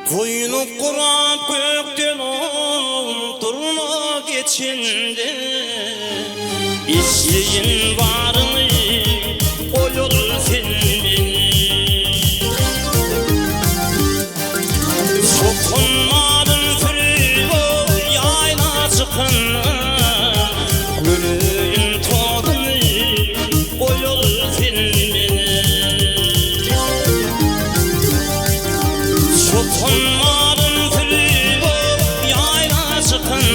Koyunu kuran kökten durma geçindi. İsteyin varını oyulur filmini. Sokunmadın fırı yayla çıkın. Gülüyün tadını oyulur filmini. Sokunmadın fırı yayla çıkın.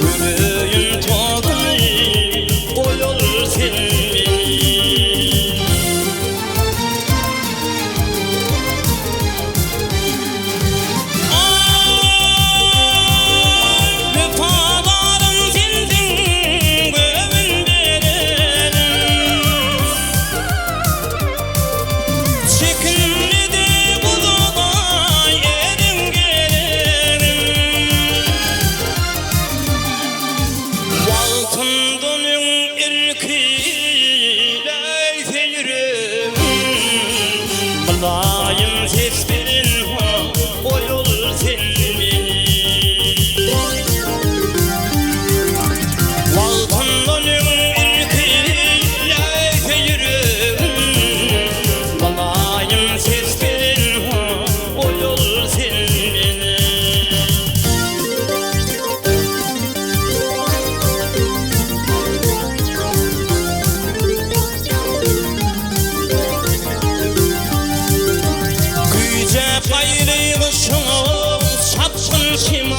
Gülüyün tadını oyulur filmini. Mulayim seslerin oyulur filmini. Balkondan irkiyle yürüm. Mulayim seslerin oyulur filmini. Gayrı kışın çapsın kim